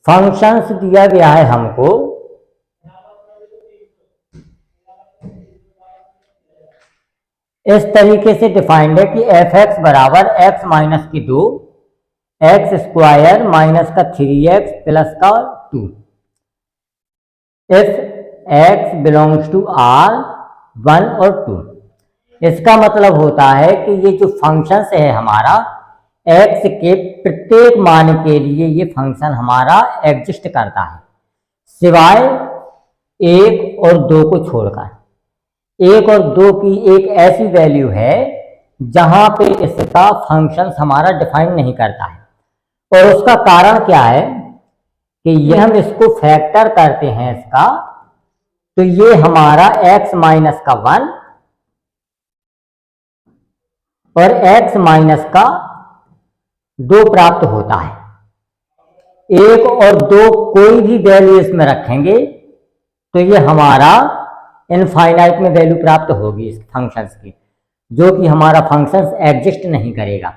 Functions दिया गया है हमको इस तरीके से डिफाइंड है कि एफ एक्स बराबर एक्स माइनस की 2 एक्स स्क्वायर माइनस का 3x प्लस का 2 if x belongs to R 1 और 2। इसका मतलब होता है कि ये जो फंक्शन है हमारा x के प्रत्येक मान के लिए ये फंक्शन हमारा एग्जिस्ट करता है, सिवाय 1 और 2 को छोड़कर। 1 और 2 की एक ऐसी वैल्यू है जहां पे इसका फंक्शन हमारा डिफाइन नहीं करता है, और उसका कारण क्या है कि ये हम इसको फैक्टर करते हैं इसका, तो ये हमारा x माइनस का 1 और x माइनस का 2 प्राप्त होता है। 1 और 2 कोई भी वैल्यू इसमें रखेंगे तो ये हमारा इनफाइनाइट में वैल्यू प्राप्त होगी इस फंक्शंस की, जो कि हमारा फंक्शंस एग्जिस्ट नहीं करेगा।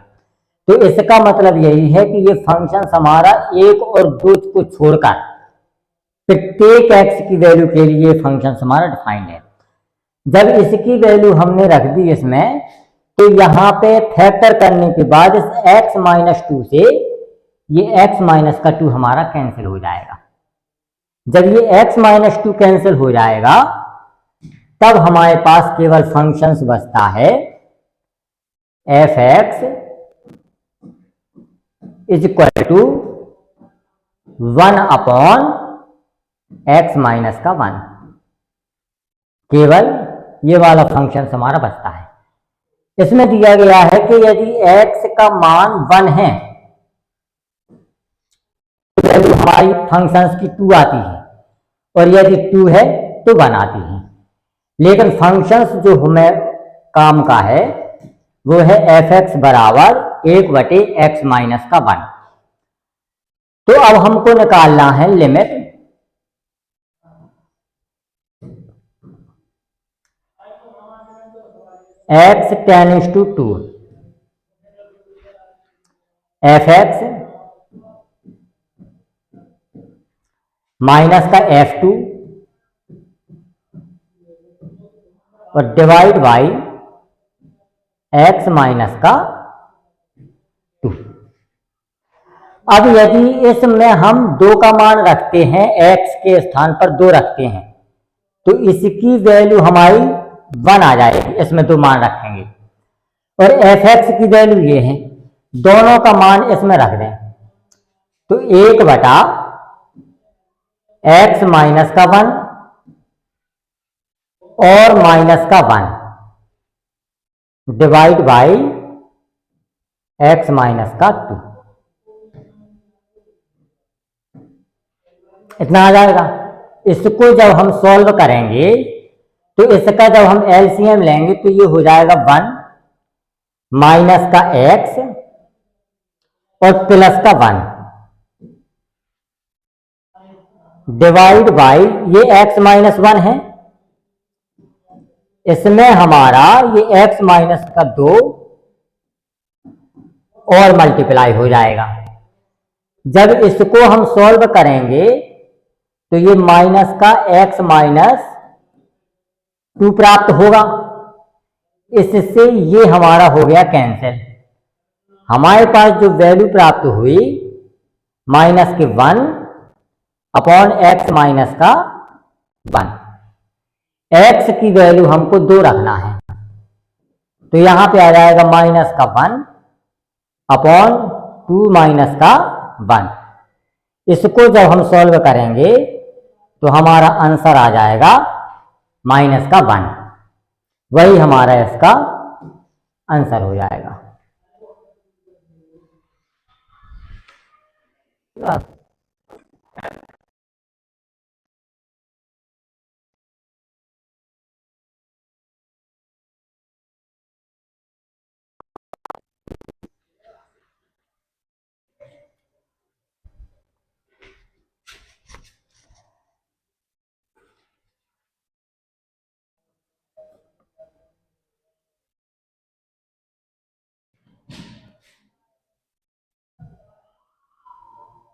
तो इसका मतलब यही है कि ये फंक्शंस हमारा 1 और 2 को छोड़कर प्रत्येक x की वैल्यू के लिए फंक्शंस हमारा डिफाइंड है। जब इसकी वैल्यू हमने रख दी इसमें, तो यहाँ पे फैक्टर करने के बाद इस x माइनस 2 से ये x माइनस का 2 हमारा कैंसिल हो जाएगा। जब ये x माइनस 2 कैंसिल हो जाएगा तब हमारे पास केवल फंक्शंस बचता है f x is equal to 1 upon x minus का 1। केवल ये वाला फंक्शन हमारा बचता है। इसमें दिया गया है कि यदि x का मान 1 है तो वैल्यू हमारी फंक्शंस की 2 आती है, और यदि 2 है तो 1 आती है। लेकिन फंक्शंस जो हमें काम का है वो है एफ एक्स बराबर 1/x माइनस का 1। तो अब हमको निकालना है limit x tends to 2 f x minus का f2 और डिवाइड बाई x माइनस का 2। अब यदि इसमें हम 2 का मान रखते हैं, x के स्थान पर 2 रखते हैं, तो इसकी वैल्यू हमारी 1 आ जाएगी। इसमें 2 मान रखेंगे, और एफ एक्स की वैल्यू ये है, दोनों का मान इसमें रख दें तो 1/x माइनस का 1 और माइनस का 1 डिवाइड बाई x माइनस का 2, इतना आ जाएगा। इसको जब हम सॉल्व करेंगे तो इसका जब हम एलसीएम लेंगे तो ये हो जाएगा 1 माइनस का x और प्लस का 1 डिवाइड बाई ये x माइनस 1 है, इसमें हमारा ये x माइनस का 2 और मल्टीप्लाई हो जाएगा। जब इसको हम सॉल्व करेंगे तो ये माइनस का x माइनस 2 प्राप्त होगा। इससे ये हमारा हो गया कैंसिल। हमारे पास जो वैल्यू प्राप्त हुई माइनस के 1 अपॉन x माइनस का 1। x की वैल्यू हमको 2 रखना है, तो यहां पे आ जाएगा माइनस का 1 अपॉन 2 माइनस का 1। इसको जब हम सॉल्व करेंगे तो हमारा आंसर आ जाएगा माइनस का 1। वही हमारा इसका आंसर हो जाएगा।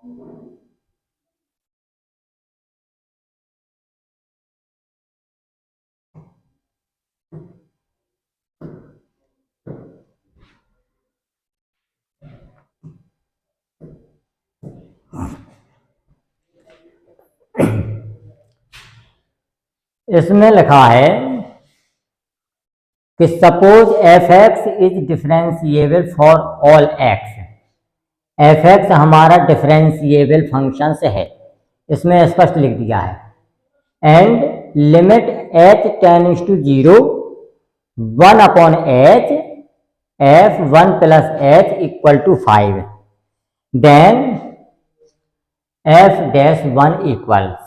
इसमें लिखा है कि suppose f x is differentiable for all x. F x हमारा डिफरेंशिएबल फंक्शन है, इसमें स्पष्ट लिख दिया है। And limit h tends to 0 1 upon h f 1 plus h equal to 5 then f dash 1 equals.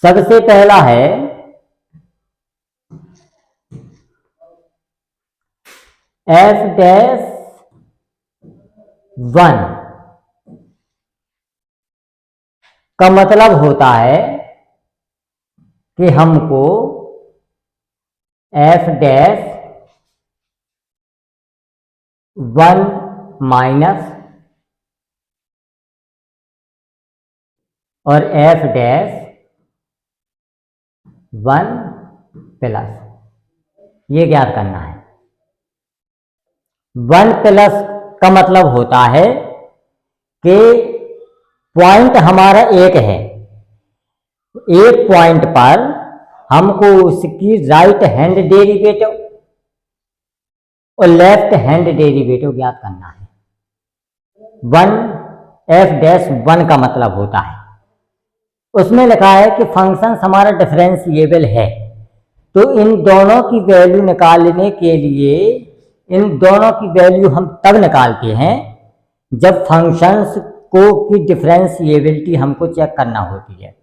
सबसे पहला है f डैश 1 का मतलब होता है कि हमको f डैश 1 माइनस और f डैश 1 प्लस ये ज्ञात करना है। 1 प्लस का मतलब होता है कि पॉइंट हमारा एक है, एक पॉइंट पर हमको उसकी राइट हैंड डेरिवेटिव और लेफ्ट हैंड डेरिवेटिव ज्ञात करना है। 1 f डैश 1 का मतलब होता है, उसमें लिखा है कि फंक्शन हमारा डिफरेंशिएबल है, तो इन दोनों की वैल्यू निकालने के लिए इन दोनों की वैल्यू हम तब निकालते हैं जब फंक्शंस को की डिफरेंशिएबिलिटी हमको चेक करना होती है।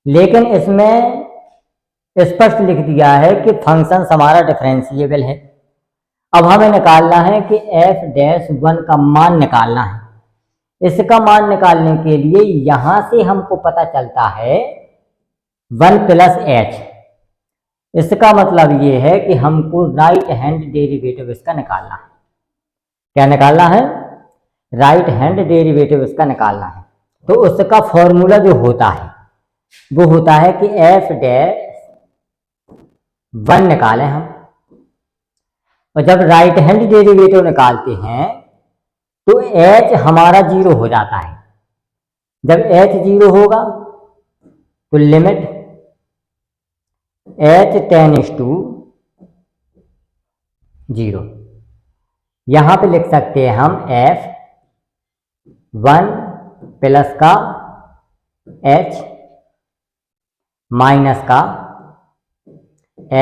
लेकिन इसमें स्पष्ट लिख दिया है कि फंक्शन हमारा डिफरेंशिएबल है। अब हमें निकालना है कि f डैश 1 का मान निकालना है। इसका मान निकालने के लिए यहां से हमको पता चलता है 1 प्लस h। इसका मतलब ये है कि हमको राइट हैंड डेरिवेटिव इसका निकालना है। क्या निकालना है? राइट हैंड डेरिवेटिव इसका निकालना है। तो उसका फॉर्मूला जो होता है वो होता है कि f डैश 1 निकालें हम, और जब राइट हैंड डेरिवेटिव निकालते हैं तो h हमारा 0 हो जाता है। जब h 0 होगा तो लिमिट h टेंड्स टू 0। यहां पे लिख सकते हैं हम f 1 प्लस का h माइनस का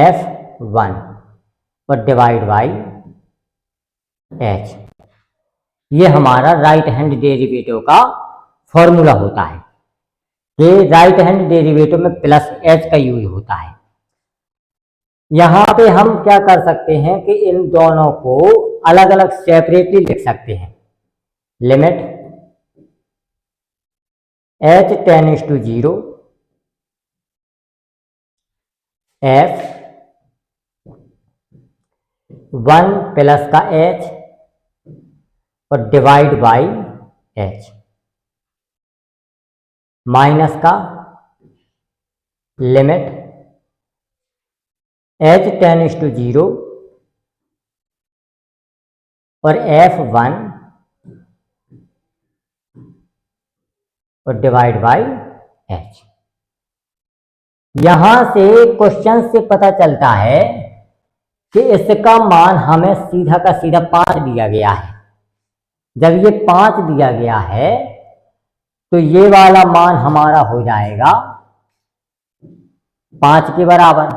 f1 और डिवाइड बाई h। ये हमारा राइट हैंड डेरिवेटिव का फॉर्मूला होता है कि राइट हैंड डेरिवेटिव में प्लस h का यूज होता है। यहां पे हम क्या कर सकते हैं कि इन दोनों को अलग अलग सेपरेटली लिख सकते हैं। Limit h tends to 0 f 1 plus का h और डिवाइड बाई h माइनस का लिमिट h टेंड्स टू 0 और f1 और डिवाइड बाई h। यहां से क्वेश्चन से पता चलता है कि इसका मान हमें सीधा का सीधा 5 दिया गया है। जब ये 5 दिया गया है तो ये वाला मान हमारा हो जाएगा 5 के बराबर,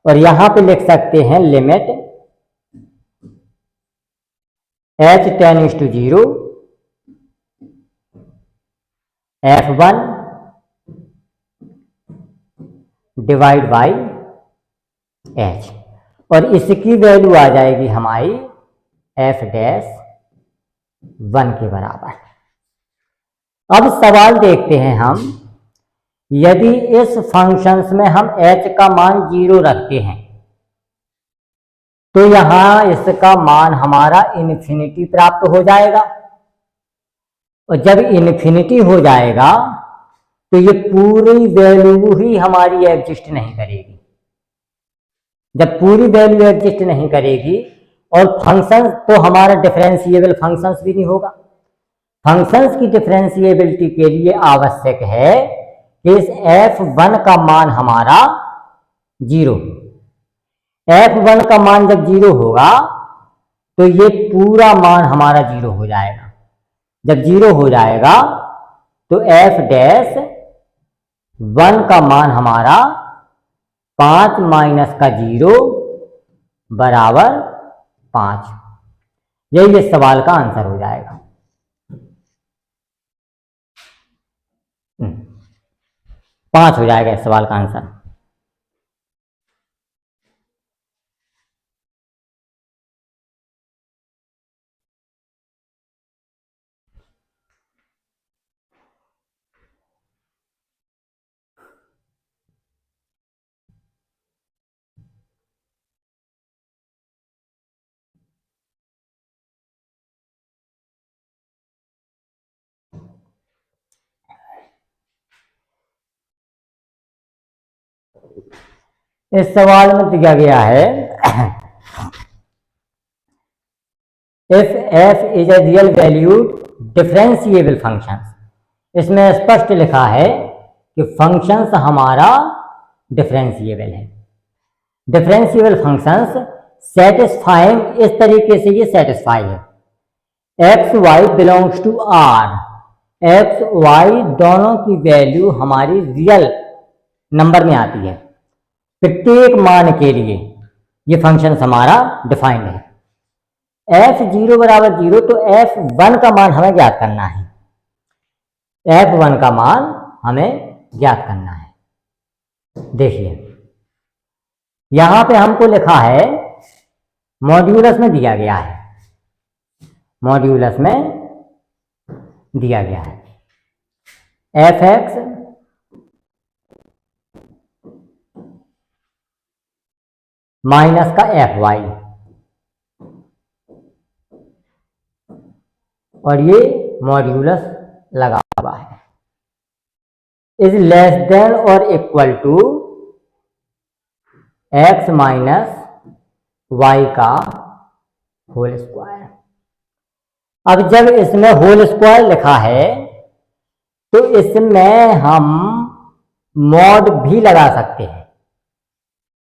और यहां पे लिख सकते हैं limit h tends to 0 f1 divide by h, और इसकी वैल्यू आ जाएगी हमारी f डैश 1 के बराबर। अब सवाल देखते हैं हम, यदि इस फंक्शंस में हम h का मान 0 रखते हैं तो यहां इसका मान हमारा इन्फिनिटी प्राप्त हो जाएगा। और जब इन्फिनिटी हो जाएगा तो ये पूरी वैल्यू ही हमारी एग्जिस्ट नहीं करेगी। जब पूरी वैल्यू एग्जिस्ट नहीं करेगी और फंक्शन तो हमारा डिफरेंशिएबल फंक्शंस भी नहीं होगा। फंक्शंस की डिफरेंशिएबिलिटी के लिए आवश्यक है कि इस f1 का मान हमारा 0, f1 का मान जब 0 होगा तो ये पूरा मान हमारा 0 हो जाएगा। जब 0 हो जाएगा तो f डैश 1 का मान हमारा 5 माइनस का 0 बराबर 5। यही इस सवाल का आंसर हो जाएगा। 5 हो जाएगा इस सवाल का आंसर। इस सवाल में दिया गया है if f is a real valued differentiable function. इसमें स्पष्ट लिखा है कि फंक्शंस हमारा डिफरेंशिएबल है। डिफरेंशिएबल फंक्शंस सेटिस्फाइंग, इस तरीके से ये सेटिस्फाई है। X y belongs to R, x y दोनों की वैल्यू हमारी रियल नंबर में आती है। प्रत्येक मान के लिए ये फंक्शन हमारा डिफाइंड है। f0 बराबर 0, तो f1 का मान हमें ज्ञात करना है। f1 का मान हमें ज्ञात करना है। देखिए यहां पे हमको लिखा है, मॉड्यूलस में दिया गया है, मॉड्यूलस में दिया गया है f(x) माइनस का fy, और ये मॉड्यूलस लगा हुआ है, इज लेस देन और equal to x minus y का होल स्क्वायर। अब जब इसमें होल स्क्वायर लिखा है तो इसमें हम मॉड भी लगा सकते हैं,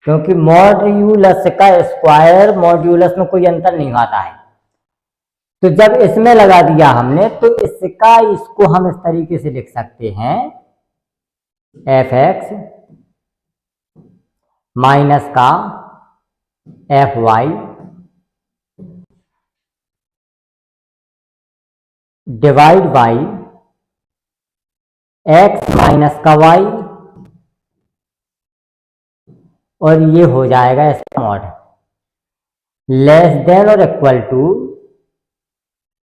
क्योंकि मॉड्यूलस का स्क्वायर मॉड्यूलस में कोई अंतर नहीं आता है। तो जब इसमें लगा दिया हमने तो इसको हम इस तरीके से लिख सकते हैं, f(x) माइनस का fy divide by x minus का y, और ये हो जाएगा इसका मॉड, लेस देन और equal to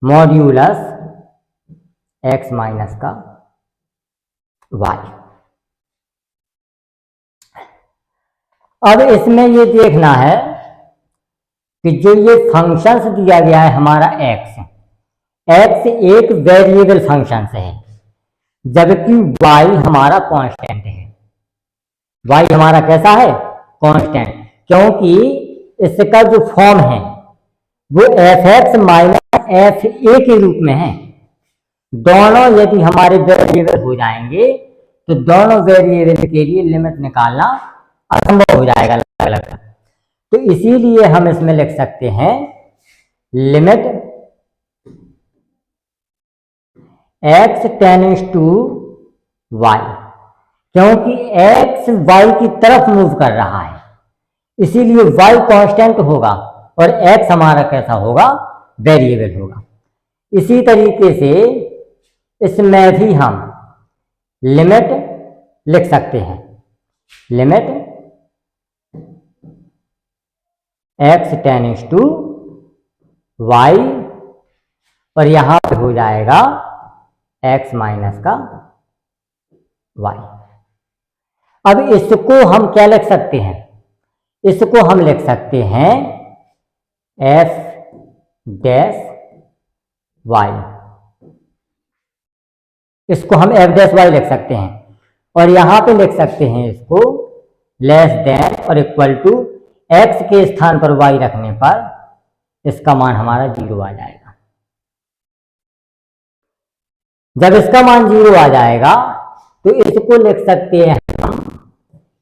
modulus x minus का y। अब इसमें ये देखना है कि जो ये फंक्शंस दिया गया है हमारा x एक वेरिएबल फंक्शन है, जबकि y हमारा कांस्टेंट है। y हमारा कैसा है? कांस्टेंट, क्योंकि इसका जो फॉर्म है वो f(x) माइनस fa के रूप में है। दोनों यदि हमारे वेरिएबल हो जाएंगे तो दोनों वेरिएबल के लिए लिमिट निकालना असंभव हो जाएगा अलग अलग। तो इसीलिए हम इसमें लिख सकते हैं limit x tends to y, क्योंकि x y की तरफ मूव कर रहा है, इसीलिए y कांस्टेंट होगा और x हमारा कैसा होगा? वेरिएबल होगा। इसी तरीके से इसमें भी हम लिमिट लिख सकते हैं, limit x tends to y, और यहां पे हो जाएगा x माइनस का y। अब इसको हम क्या लिख सकते हैं? इसको हम लिख सकते हैं f डैश y इसको हम एफ डैश वाई लिख सकते हैं, और यहां पे लिख सकते हैं इसको लेस देन और इक्वल टू एक्स के स्थान पर वाई रखने पर इसका मान हमारा 0 आ जाएगा। जब इसका मान 0 आ जाएगा तो इसको लिख सकते हैं हम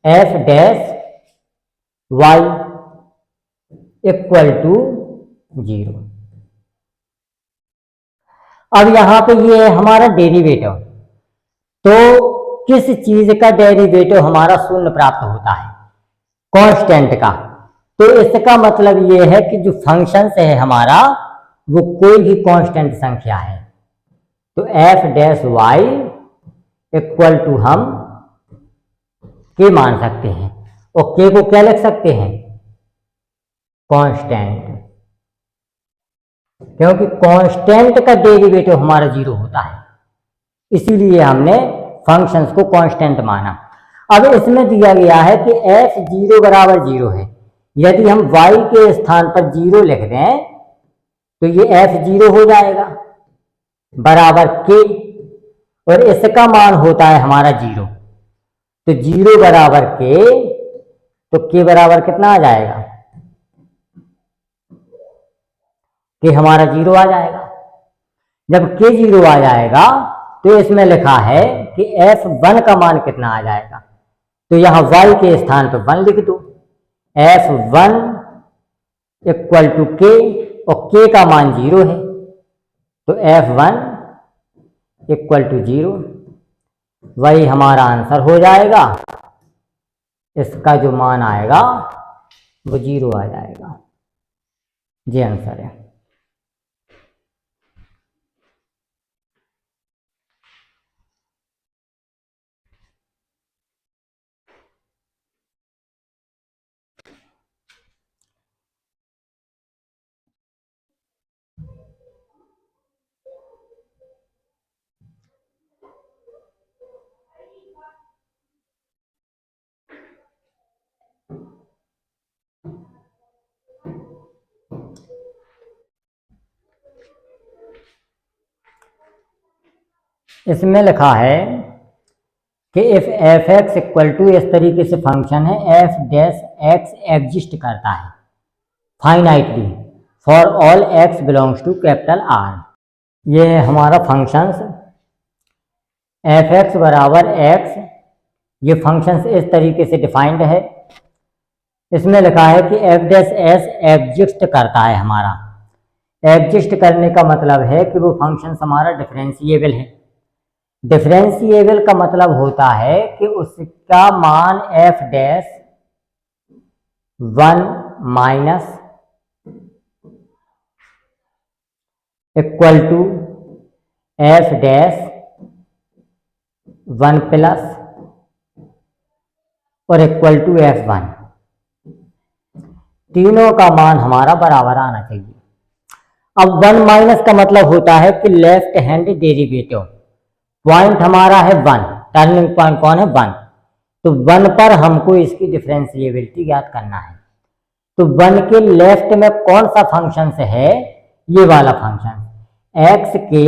f dash y equal to 0। अब यहां पे ये है हमारा डेरिवेटिव, तो किस चीज का डेरिवेटिव हमारा शून्य प्राप्त होता है? कांस्टेंट का। तो इसका मतलब ये है कि जो फंक्शन है हमारा वो कोई भी कांस्टेंट संख्या है। तो f dash y equal to हम के मान सकते हैं, और के को क्या लिख सकते हैं? कांस्टेंट, क्योंकि कांस्टेंट का डेरिवेटिव हमारा 0 होता है, इसीलिए हमने फंक्शंस को कांस्टेंट माना। अब इसमें दिया गया है कि f 0 बराबर 0 है। यदि हम y के स्थान पर 0 लिख दें तो ये f 0 हो जाएगा बराबर k, और इसका मान होता है हमारा 0। तो 0 बराबर k, तो k बराबर कितना आ जाएगा? k हमारा 0 आ जाएगा। जब k 0 आ जाएगा तो इसमें लिखा है कि f1 का मान कितना आ जाएगा? तो यहां y के स्थान पर 1 लिख दो, f1 इक्वल टू k, और k का मान 0 है, तो f1 इक्वल टू 0, वही हमारा आंसर हो जाएगा। इसका जो मान आएगा वो 0 आ जाएगा। ये आंसर है। इसमें लिखा है कि if f x equal to, इस तरीके से फंक्शन है, एफ डैश एक्स एग्जिस्ट करता है finitely for all x belongs to capital R. ये है हमारा फंक्शंस एफ एक्स बराबर एक्स। ये फंक्शंस इस तरीके से डिफाइंड है। इसमें लिखा है कि एफ डैश एस एग्जिस्ट करता है। हमारा एग्जिस्ट करने का मतलब है कि वो फंक्शन हमारा डिफरेंशिएबल है। डिफरेंशिएबल का मतलब होता है कि उसका मान f dash 1 minus equal to f dash 1 plus और इक्वल टू f1, तीनों का मान हमारा बराबर आना चाहिए। अब 1 माइनस का मतलब होता है कि लेफ्ट हैंड डेरिवेटिव। पॉइंट हमारा है 1, टर्निंग पॉइंट कौन है? 1। तो 1 पर हमको इसकी डिफरेंशिएबिलिटी ज्ञात करना है। तो 1 के लेफ्ट में कौन सा फंक्शन है? ये वाला फंक्शन। x के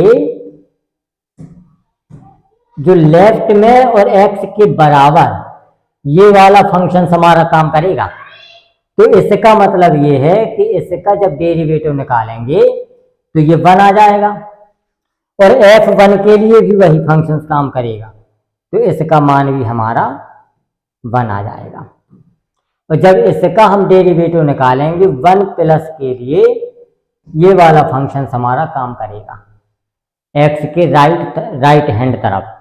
जो लेफ्ट में और x के बराबर ये वाला फंक्शन हमारा काम करेगा। तो इसका मतलब ये है कि इसका जब डेरिवेटिव निकालेंगे तो ये 1 आ जाएगा, और f1 के लिए भी वही फंक्शन काम करेगा, तो इसका मान भी हमारा 1 आ जाएगा। और जब इसका हम डेरिवेटिव निकालेंगे 1 प्लस के लिए, ये वाला फंक्शन हमारा काम करेगा x के राइट हैंड तरफ।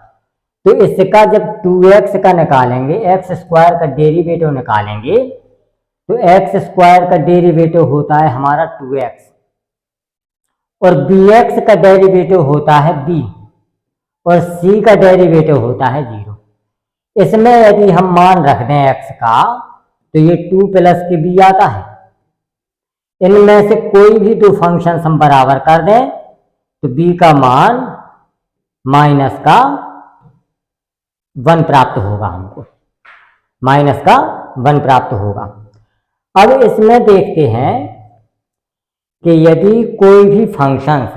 तो इसका जब 2x का निकालेंगे, एक्स स्क्वायर का डेरिवेटिव निकालेंगे, तो एक्स स्क्वायर का डेरिवेटिव होता है हमारा 2x, और bx का डेरिवेटिव होता है b, और c का डेरिवेटिव होता है 0। इसमें यदि हम मान रख दें x का, तो ये 2 प्लस के b आता है। इनमें से कोई भी दो फंक्शन हम बराबर कर दें तो b का मान माइनस का 1 प्राप्त होगा। हमको माइनस का 1 प्राप्त होगा। अब इसमें देखते हैं कि यदि कोई भी फंक्शन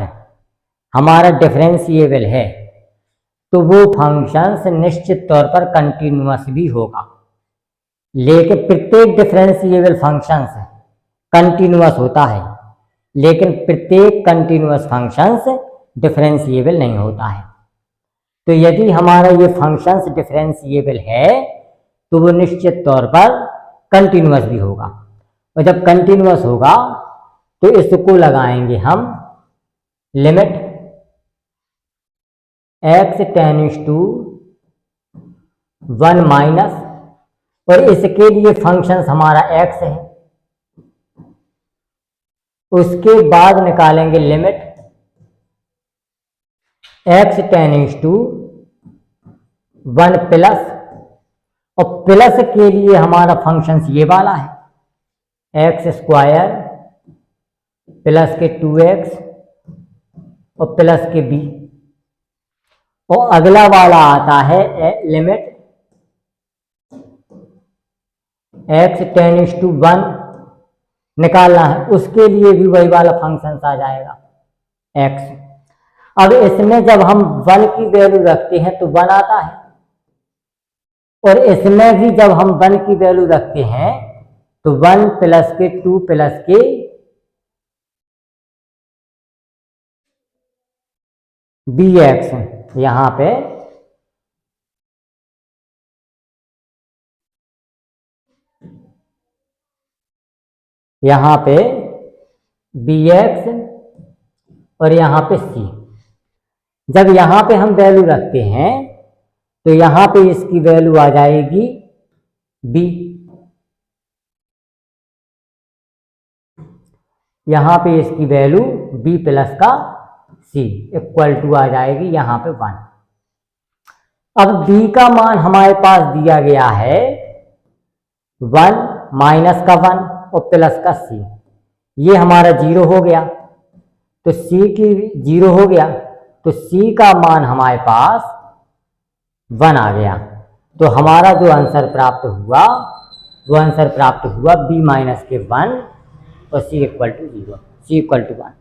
हमारा डिफरेंशिएबल है, तो वो फंक्शंस निश्चित तौर पर कंटिन्यूअस भी होगा। लेकिन प्रत्येक डिफरेंशिएबल फंक्शंस कंटिन्यूअस होता है, लेकिन प्रत्येक कंटिन्यूअस फंक्शंस डिफरेंशिएबल नहीं होता है। तो यदि हमारा ये फंक्शंस डिफरेंशिएबल है तो वो निश्चित तौर पर कंटिन्यूअस भी होगा। और जब कंटिन्यूअस होगा तो इसको लगाएंगे हम limit x tends to 1 minus, और इसके लिए फंक्शंस हमारा x है। उसके बाद निकालेंगे limit x tends to 1 plus, और प्लस के लिए हमारा फंक्शंस ये वाला है एक्स स्क्वायर प्लस के 2x और प्लस के b, और अगला वाला आता है लिमिट x टेंड्स टू 1 निकालना है, उसके लिए भी वही वाला फंक्शन आ जाएगा x। अब इसमें जब हम 1 की वैल्यू रखते हैं तो 1 आता है, और इसमें भी जब हम 1 की वैल्यू रखते हैं तो 1 प्लस के 2 प्लस के bx, यहां पे bx और यहां पे c। जब यहां पे हम वैल्यू रखते हैं तो यहां पे इसकी वैल्यू आ जाएगी b, यहां पे इसकी वैल्यू b प्लस का c इक्वल टू आ जाएगी यहां पे 1। अब b का मान हमारे पास दिया गया है 1 माइनस का 1 और प्लस का c, ये हमारा 0 हो गया, तो c की 0 हो गया, तो c का मान हमारे पास 1 आ गया। तो हमारा जो आंसर प्राप्त हुआ वो आंसर प्राप्त हुआ b माइनस के 1 और c equal to 0, c equal to 1।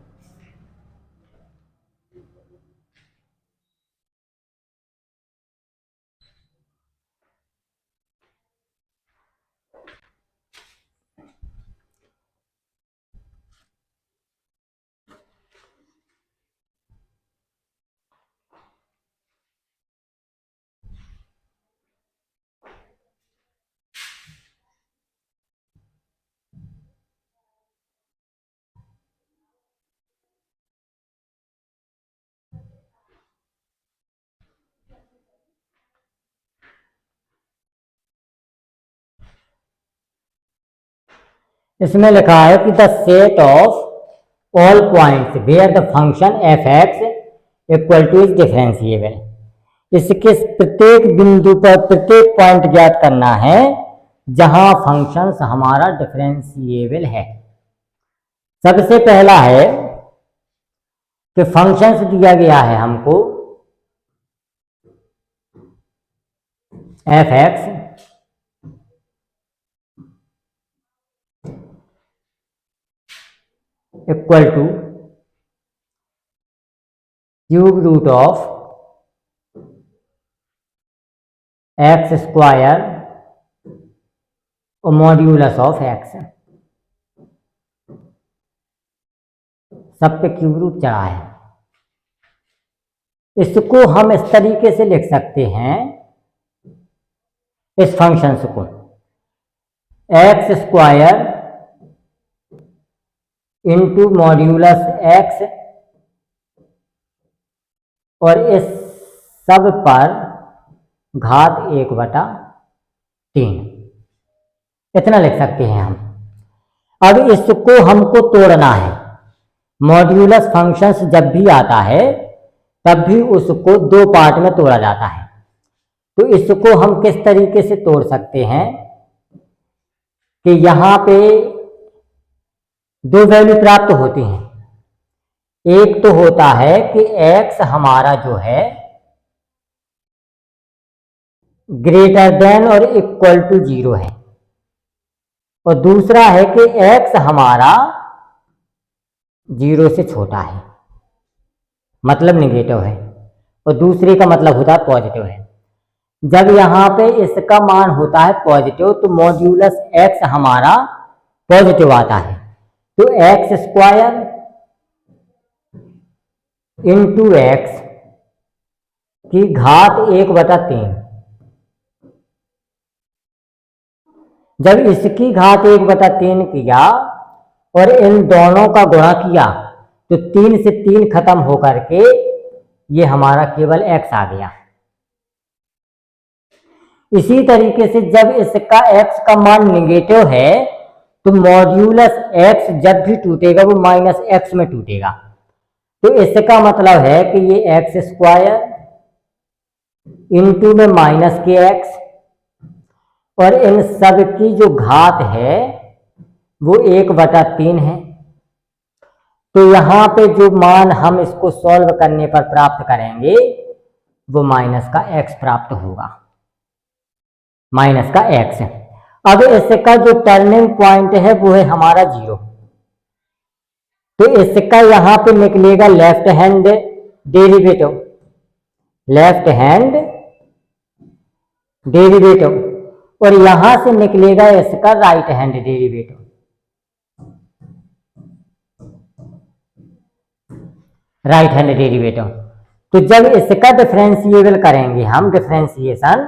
इसमें लिखा है कि the set of all points where the function f x equal to is differentiable. इसके प्रत्येक बिंदु पर प्रत्येक पॉइंट ज्ञात करना है जहां फंक्शंस हमारा डिफरेंशिएबल है। सबसे पहला है कि फंक्शंस दिया गया है हमको f x equal to cube root of x square और मॉड्यूलस ऑफ एक्स, सब पे क्यूब रूट चढ़ा है। इसको हम इस तरीके से लिख सकते हैं, इस फंक्शन को x square into modulus x और इस सब पर घात 1/3, इतना लिख सकते हैं हम। अब इसको हमको तोड़ना है। मॉड्यूलस फंक्शंस जब भी आता है तब भी उसको 2 पार्ट में तोड़ा जाता है। तो इसको हम किस तरीके से तोड़ सकते हैं कि यहां पे 2 वैल्यू प्राप्त होती हैं। एक तो होता है कि x हमारा जो है ग्रेटर देन और इक्वल टू 0 है, और दूसरा है कि x हमारा 0 से छोटा है, मतलब निगेटिव है। और दूसरे का मतलब होता है पॉजिटिव है। जब यहाँ पे इसका मान होता है पॉजिटिव तो मॉड्यूलस एक्स हमारा पॉजिटिव आता है, तो एक्स स्क्वायर इंटू एक्स की घात 1/3। जब इसकी घात 1/3 किया और इन दोनों का गुणा किया तो 3 से 3 खत्म होकर के ये हमारा केवल x आ गया। इसी तरीके से जब इसका x का मान निगेटिव है तो मॉड्यूलस x जब भी टूटेगा वो -x में टूटेगा, तो इसका मतलब है कि ये एक्स स्क्वायर इंटू में -kx और इन सब की जो घात है वो 1/3 है। तो यहाँ पे जो मान हम इसको सॉल्व करने पर प्राप्त करेंगे वो -x प्राप्त होगा, -x। अब इसका जो टर्निंग पॉइंट है वो है हमारा 0, तो इसका यहाँ पे निकलेगा लेफ्ट हैंड डेरिवेटिव, और यहां से निकलेगा इसका राइट हैंड डेरिवेटिव। तो जब इसका डिफरेंशिएबल करेंगे हम डिफरेंशिएशन,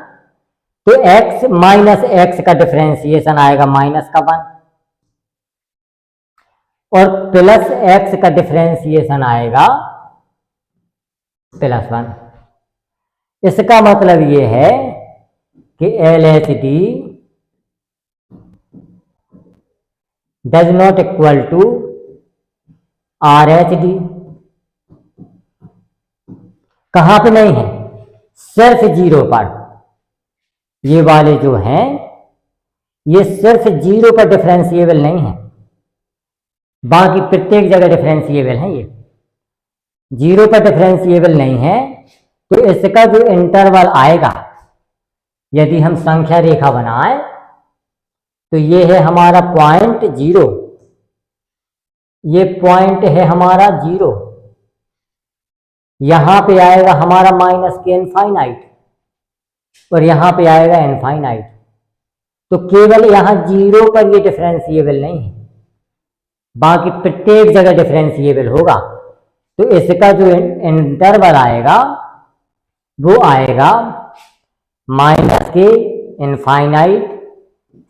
तो x माइनस एक्स का डिफरेंशिएशन आएगा -1 और प्लस x का डिफरेंशिएशन आएगा +1। इसका मतलब ये है कि LHD does not equal to RHD। कहां पे नहीं है? सिर्फ 0 पर। ये वाले जो हैं ये सिर्फ 0 पर डिफरेंशिएबल नहीं है, बाकी प्रत्येक जगह डिफरेंशिएबल है। ये 0 पर डिफरेंशिएबल नहीं है, तो इसका जो इंटरवल आएगा, यदि हम संख्या रेखा बनाएं तो ये है हमारा पॉइंट 0, ये पॉइंट है हमारा 0, यहां पे आएगा हमारा -k इनफाइनाइट और यहां पे आएगा इनफाइनाइट। तो केवल यहां 0 पर ये डिफरेंशिएबल नहीं है, बाकी प्रत्येक जगह डिफरेंशिएबल होगा। तो इसका जो इंटरवल आएगा वो आएगा -k इनफाइनाइट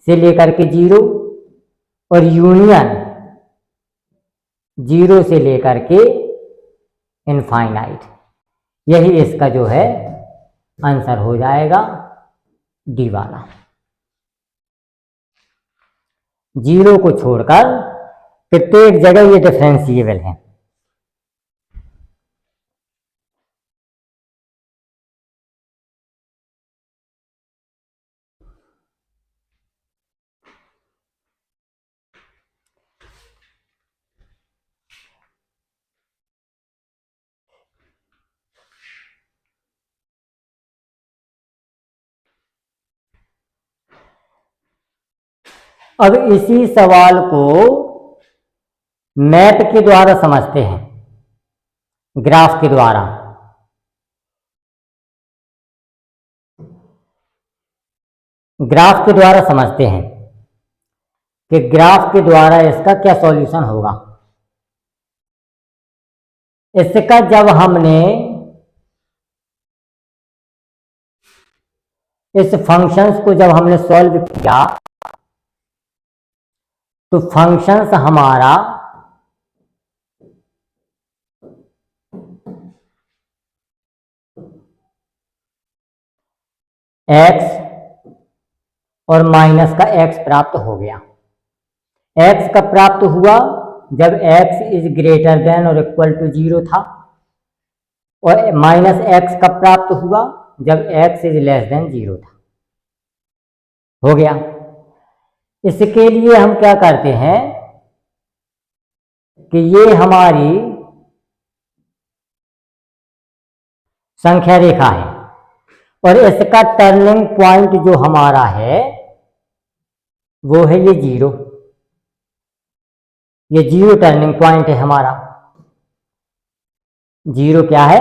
से लेकर के 0 और यूनियन 0 से लेकर के इनफाइनाइट। यही इसका जो है आंसर हो जाएगा डी वाला। 0 को छोड़कर प्रत्येक जगह ये डिफरेंशिएबल है। अब इसी सवाल को मैप के द्वारा समझते हैं, ग्राफ के द्वारा। ग्राफ के द्वारा समझते हैं कि ग्राफ के द्वारा इसका क्या सॉल्यूशन होगा। इसका जब हमने इस फंक्शंस को जब हमने सॉल्व किया तो फंक्शंस हमारा x और माइनस का x प्राप्त हो गया। x कब प्राप्त हुआ? जब x इज ग्रेटर देन और इक्वल टू 0 था, और -x कब प्राप्त हुआ? जब x इज लेस देन 0 था। हो गया। इसके लिए हम क्या करते हैं कि ये हमारी संख्या रेखा है और इसका टर्निंग पॉइंट जो हमारा है वो है ये 0। ये 0 टर्निंग पॉइंट है हमारा। 0 क्या है?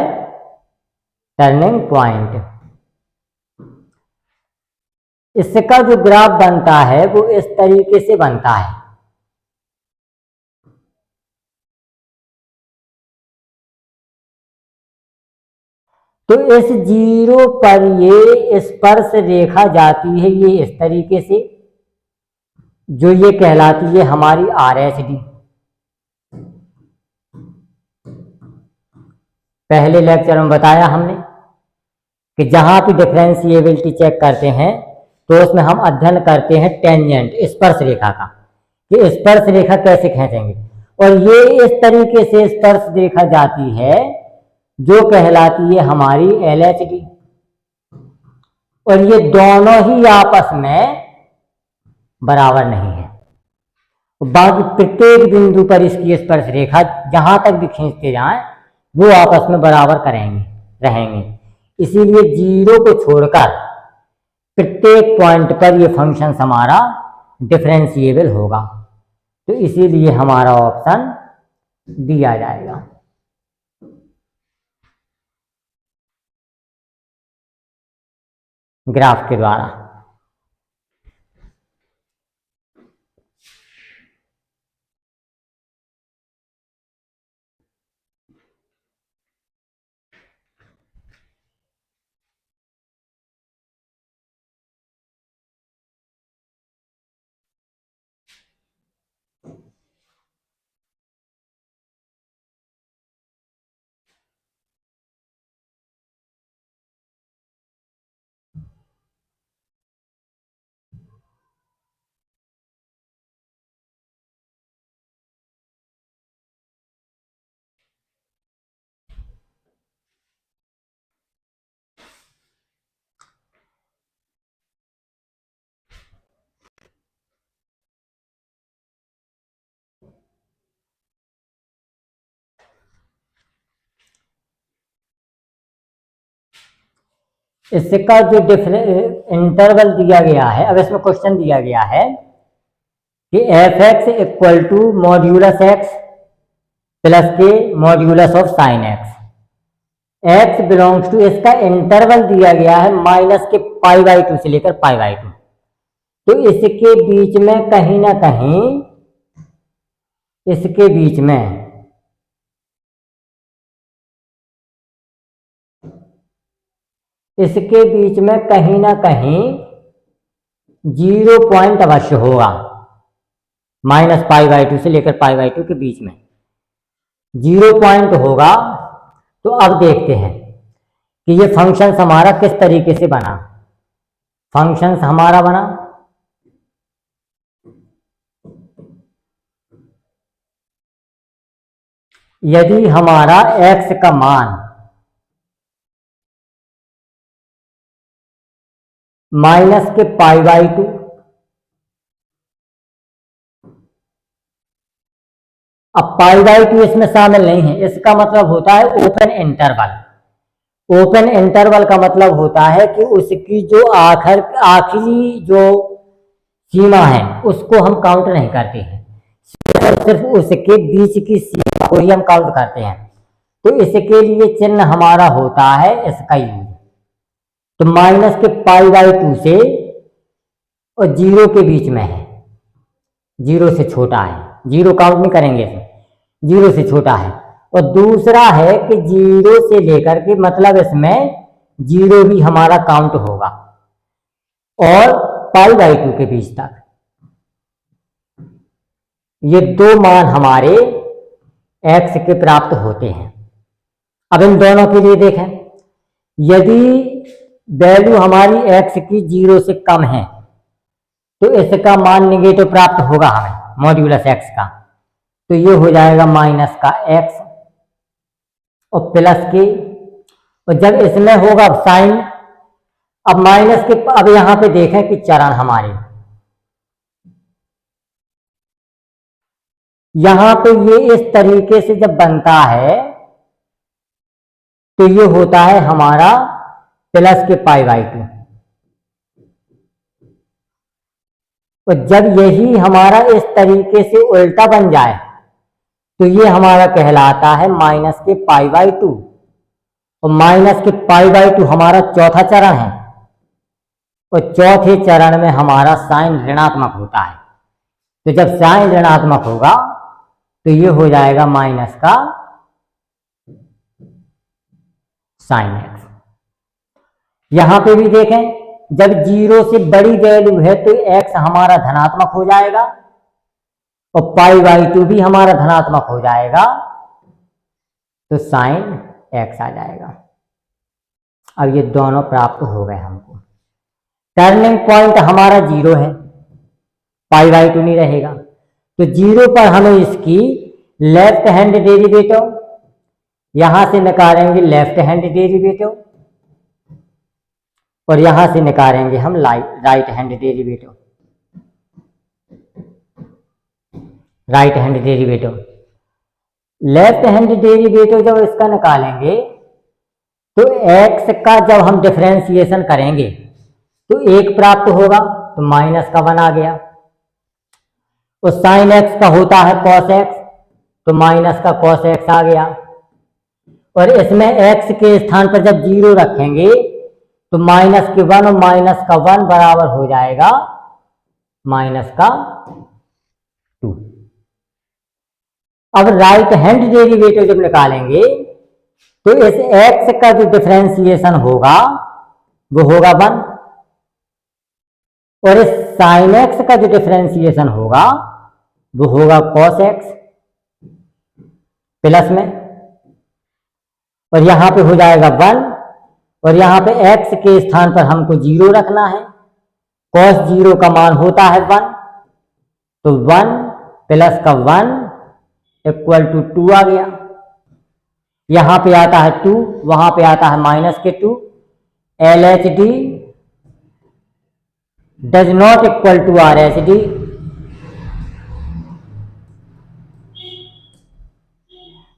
Turning point. इसका जो ग्राफ बनता है वो इस तरीके से बनता है। तो इस जीरो पर ये स्पर्श रेखा जाती है ये इस तरीके से, जो ये कहलाती है हमारी RHD। पहले लेक्चर में बताया हमने कि जहां की डिफरेंशिएबिलिटी चेक करते हैं तो उसमें हम अध्ययन करते हैं टेंजेंट, स्पर्श रेखा का, कि स्पर्श रेखा कैसे खींचेंगे। और ये इस तरीके से स्पर्श रेखा जाती है जो कहलाती है हमारी LHD। और ये दोनों ही आपस में बराबर नहीं है। बाकी प्रत्येक बिंदु पर इसकी स्पर्श रेखा जहां तक भी खींचते जाएं वो आपस में बराबर रहेंगे। इसीलिए जीरो को छोड़कर प्रत्येक पॉइंट पर ये फंक्शन हमारा डिफरेंशिएबल होगा। तो इसीलिए हमारा ऑप्शन दिया जाएगा। ग्राफ के द्वारा। इसका जो इंटरवल दिया गया है, अब इसमें क्वेश्चन दिया गया है कि f(x) equal to modulus x plus के modulus of sine x, x belongs to, इसका इंटरवल दिया गया है माइनस के π/2 से लेकर π/2। तो इसके बीच में कहीं ना कहीं, इसके बीच में कहीं ना कहीं 0 पॉइंट अवश्य होगा। माइनस π/2 से लेकर π/2 के बीच में 0 पॉइंट होगा। तो अब देखते हैं कि ये फंक्शन हमारा किस तरीके से बना। फंक्शन हमारा बना यदि हमारा x का मान माइनस के π/2, अब π/2 इसमें शामिल नहीं है, इसका मतलब होता है ओपन इंटरवल। ओपन इंटरवल का मतलब होता है कि उसकी जो आखिरी जो सीमा है उसको हम काउंट नहीं करते हैं, सिर्फ उसके बीच की सीमा को ही हम काउंट करते हैं। तो इसके लिए चिन्ह हमारा होता है इसका यूज। तो माइनस के π/2 से और 0 के बीच में है, 0 से छोटा है, 0 काउंट नहीं करेंगे इसमें, 0 से छोटा है। और दूसरा है कि 0 से लेकर के, मतलब इसमें 0 भी हमारा काउंट होगा, और π/2 के बीच तक। ये दो मान हमारे x के प्राप्त होते हैं। अब इन दोनों के लिए देखें, यदि वैल्यू हमारी x की 0 से कम है तो इसका मान निगेटिव प्राप्त होगा हमें, मॉड्यूलस x का। तो ये हो जाएगा माइनस का x और प्लस के, और जब इसमें होगा साइन, अब माइनस के, अब यहां पे देखें कि चरण हमारे यहां पे ये इस तरीके से जब बनता है तो ये होता है हमारा प्लस के π/2। और जब यही हमारा इस तरीके से उल्टा बन जाए तो ये हमारा कहलाता है माइनस के π/2। और माइनस के π/2 हमारा चौथा चरण है, और चौथे चरण में हमारा साइन ऋणात्मक होता है। तो जब साइन ऋणात्मक होगा तो ये हो जाएगा माइनस का साइन एक्स। यहां पे भी देखें, जब 0 से बड़ी वैल्यू है तो x हमारा धनात्मक हो जाएगा और π/2 भी हमारा धनात्मक हो जाएगा, तो साइन x आ जाएगा। अब ये दोनों प्राप्त हो गए हमको। टर्निंग पॉइंट हमारा 0 है, π/2 नहीं रहेगा, तो 0 पर हमें इसकी लेफ्ट हैंड डेरिवेटिव, यहां से निकालेंगे लेफ्ट हैंड डेरिवेटिव और यहां से निकालेंगे हम right hand derivative. Right hand derivative, left hand derivative जब इसका निकालेंगे तो x का जब हम डिफरेंशिएशन करेंगे तो 1 प्राप्त होगा, तो माइनस का 1 आ गया। और साइन x का होता है cos x, तो माइनस का cos x आ गया। और इसमें x के स्थान पर जब 0 रखेंगे तो माइनस के 1 और माइनस का 1 बराबर हो जाएगा माइनस का 2। अब राइट हैंड डेरिवेटिव जब निकालेंगे तो इस x का जो डिफरेंशिएशन होगा वो होगा 1, और इस साइन x का जो डिफरेंशिएशन होगा वो होगा cos x प्लस में, और यहां पे हो जाएगा 1, और यहां पे x के स्थान पर हमको 0 रखना है। cos 0 का मान होता है 1, तो 1 प्लस का 1 इक्वल टू 2 आ गया। यहां पे आता है 2, वहां पे आता है माइनस के 2। LHD does not equal to RHD।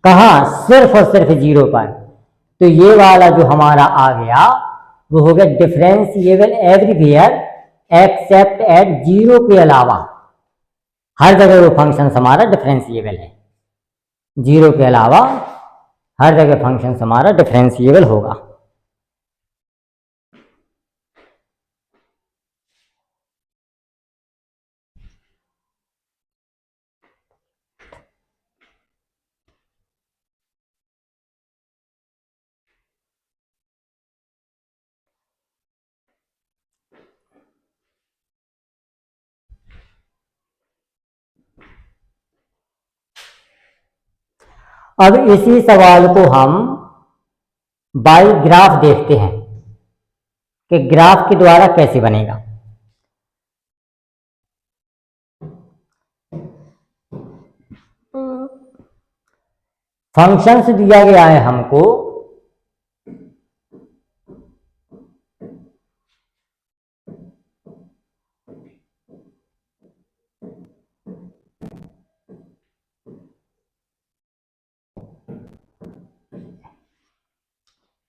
कहां? सिर्फ और सिर्फ 0 पर। तो ये वाला जो हमारा आ गया वो हो गया डिफरेंशिएबल एवरीवेयर एक्सेप्ट एट 0 के अलावा। हर जगह वो फंक्शन हमारा डिफरेंशिएबल है, 0 के अलावा हर जगह फंक्शन हमारा डिफरेंशिएबल होगा। अब इसी सवाल को हम बाई ग्राफ देखते हैं कि ग्राफ के द्वारा कैसे बनेगा। फंक्शंस दिया गया है हमको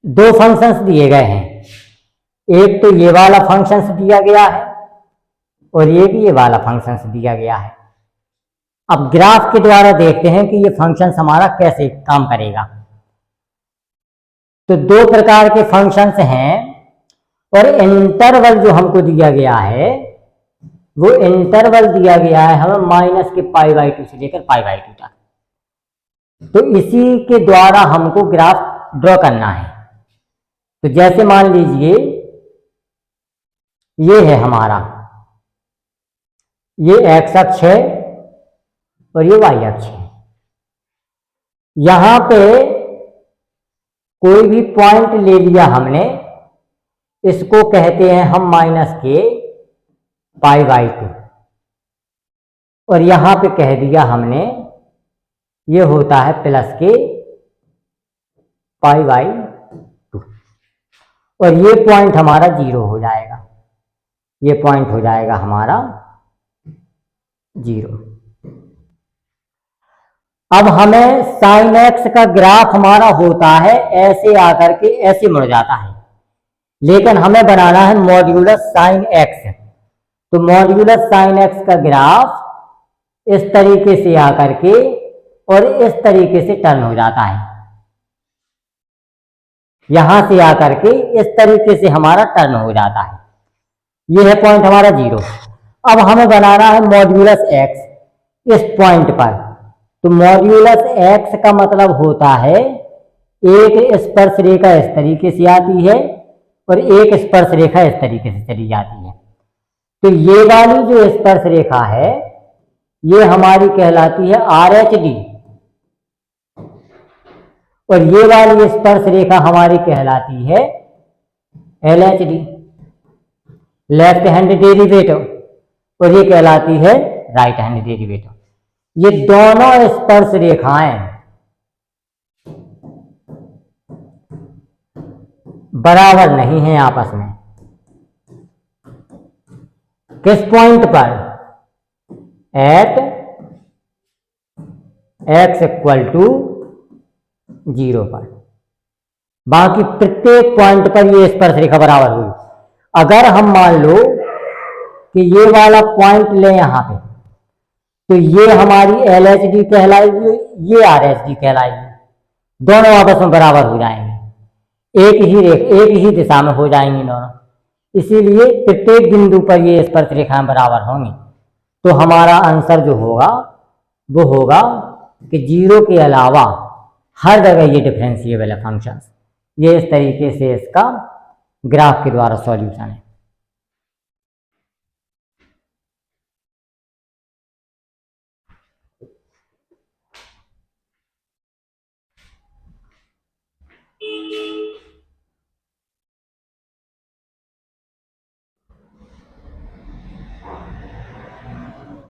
दो फंक्शंस दिए गए हैं, एक तो ये वाला फंक्शंस दिया गया है और एक ये वाला फंक्शंस दिया गया है। अब ग्राफ के द्वारा देखते हैं कि ये फंक्शंस हमारा कैसे काम करेगा। तो दो प्रकार के फंक्शंस हैं और इंटरवल जो हमको दिया गया है वो इंटरवल दिया गया है हमें माइनस के π/2 से लेकर π/2 तक। तो इसी के द्वारा हमको ग्राफ ड्रॉ करना है। तो जैसे मान लीजिए ये है हमारा, ये x अक्ष है और ये y अक्ष है। यहां पे कोई भी पॉइंट ले लिया हमने, इसको कहते हैं हम माइनस के π/2, और यहां पे कह दिया हमने ये होता है प्लस के π/2, और ये पॉइंट हमारा 0 हो जाएगा, ये पॉइंट हो जाएगा हमारा 0। अब हमें साइन x का ग्राफ हमारा होता है ऐसे आकर के ऐसे मुड़ जाता है, लेकिन हमें बनाना है मॉड्यूलस साइन x। तो मॉड्यूलस साइन x का ग्राफ इस तरीके से आकर के और इस तरीके से टर्न हो जाता है। यहां से आकर के इस तरीके से हमारा टर्न हो जाता है। ये है पॉइंट हमारा 0। अब हमें बनाना है मॉड्यूलस एक्स इस पॉइंट पर। तो मॉड्यूलस एक्स का मतलब होता है एक स्पर्श रेखा इस तरीके से आती है और एक स्पर्श रेखा इस तरीके से चली जाती है। तो ये वाली जो स्पर्श रेखा है ये हमारी कहलाती है RHD और ये वाली स्पर्श रेखा हमारी कहलाती है LHD, लेफ्ट हैंड डेरिवेटिव, और ये कहलाती है राइट हैंड डेरिवेटिव। ये दोनों स्पर्श रेखाएं बराबर नहीं हैं आपस में। किस पॉइंट पर? एट x इक्वल टू 0 पर। बाकी प्रत्येक पॉइंट पर ये स्पर्श रेखा बराबर हुई। अगर हम मान लो कि ये वाला पॉइंट ले यहां पे, तो ये हमारी LHD कहलाएगी, ये RHD कहलाएगी। दोनों आपस में बराबर हो जाएंगे, एक ही दिशा में हो जाएंगी दोनों। इसीलिए प्रत्येक बिंदु पर ये स्पर्श रेखाएं बराबर होंगी। तो हमारा आंसर जो होगा वो होगा कि 0 के अलावा हर जगह ये डिफरेंशिएबल है फंक्शन। ये इस तरीके से इसका ग्राफ के द्वारा सॉल्यूशन है।